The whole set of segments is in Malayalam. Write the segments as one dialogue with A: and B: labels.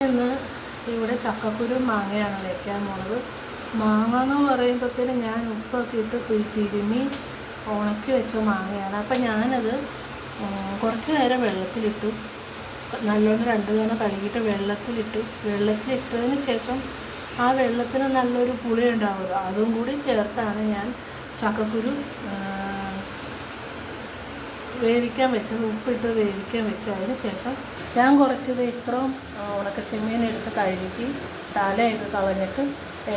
A: ഇന്ന് ഇവിടെ ചക്കക്കുരു മാങ്ങയാണ് വയ്ക്കാൻ പോണത്. മാങ്ങ എന്ന് പറയുമ്പോഴത്തേന് ഞാൻ ഉപ്പൊക്കെ ഇട്ട് തിരുമ്മി ഉണക്കി വെച്ച മാങ്ങയാണ്. അപ്പം ഞാനത് കുറച്ച് നേരം വെള്ളത്തിലിട്ടു, നല്ലോണം 2 തവണ കഴുകിയിട്ട് വെള്ളത്തിലിട്ടതിന് ശേഷം ആ വെള്ളത്തിന് നല്ലൊരു പുളി ഉണ്ടാവുമല്ലോ, അതും കൂടി ചേർത്താണ് ഞാൻ ചക്കക്കുരു വേവിക്കാൻ വെച്ചത്. ഉപ്പിട്ട് വേവിക്കാൻ വെച്ചതിന് ശേഷം ഞാൻ കുറച്ചത് ഇത്രയും ഉണക്കച്ചെമ്മീൻ എടുത്ത് കഴുകി തലയൊക്കെ കളഞ്ഞിട്ട്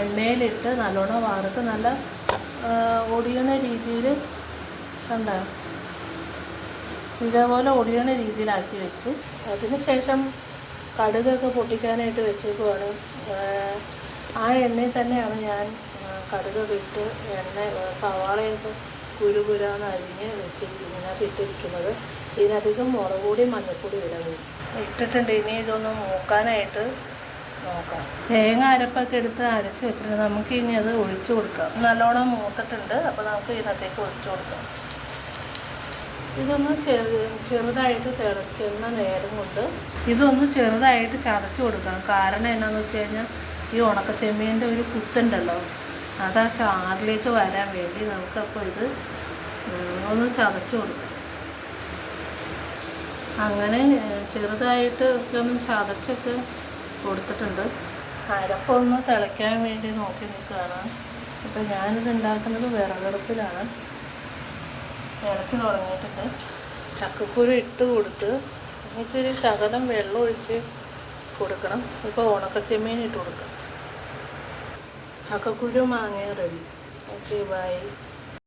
A: എണ്ണയിലിട്ട് നല്ലോണം വറുത്ത് നല്ല ഒടിയണ രീതിയിൽ ഉണ്ടാകും, ഇതേപോലെ ഒടിയണ രീതിയിലാക്കി വെച്ച് അതിന് ശേഷം കടുകൊക്കെ പൊട്ടിക്കാനായിട്ട് വെച്ചേക്കുവാണ്. ആ എണ്ണയിൽ തന്നെയാണ് ഞാൻ കടുകൊക്കെ ഇട്ട് സവാളയൊക്കെ കുരുകുരാന്ന് അരിഞ്ഞ് ഇതിനകത്ത് ഇട്ടിരിക്കുന്നത്. ഇതിനധികം മുളക് പൊടി മഞ്ഞൾപ്പൊടി ഇട്ടിട്ടുണ്ട്. ഇനി ഇതൊന്ന് മൂക്കാനായിട്ട് നോക്കാം. തേങ്ങ അരപ്പൊക്കെ എടുത്ത് അരച്ച് വെച്ചിട്ടുണ്ട്. നമുക്ക് ഇനി അത് ഒഴിച്ചു കൊടുക്കാം. നല്ലോണം മൂത്തിട്ടുണ്ട്, അപ്പോൾ നമുക്ക് ഇതിനകത്തേക്ക് ഒഴിച്ചു കൊടുക്കാം. ഇതൊന്ന് ചെറുതായിട്ട് തിളയ്ക്കുന്ന നേരം കൊണ്ട് ഇതൊന്ന് ചെറുതായിട്ട് ചതച്ച് കൊടുക്കാം. കാരണം എന്നാന്ന് വെച്ച് കഴിഞ്ഞാൽ ഈ ഉണക്കച്ചെമ്മീൻ്റെ ഒരു കുത്തുണ്ടല്ലോ, അത് ആ ചാറിലേക്ക് വരാൻ വേണ്ടി നമുക്കപ്പോൾ ഇത് ഒന്ന് ചതച്ച് കൊടുക്കാം. അങ്ങനെ ചെറുതായിട്ട് ഒക്കെ ഒന്ന് ചതച്ചൊക്കെ കൊടുത്തിട്ടുണ്ട്. അരപ്പൊന്ന് തിളയ്ക്കാൻ വേണ്ടി നോക്കി നിൽക്കുകയാണ്. ഇപ്പം ഞാനിത് ഉണ്ടാക്കുന്നത് വിറകടുപ്പിലാണ്. തിളച്ച് തുടങ്ങിയിട്ടുണ്ട്. ചക്കക്കുരു ഇട്ട് കൊടുത്ത് എന്നിട്ടൊരു ശകലം വെള്ളം ഒഴിച്ച് കൊടുക്കണം. ഇപ്പോൾ ഉണക്കച്ചെമ്മീൻ ഇട്ട് കൊടുക്കാം. ചക്കക്കുരു മാങ്ങ റെഡി. Okay, by.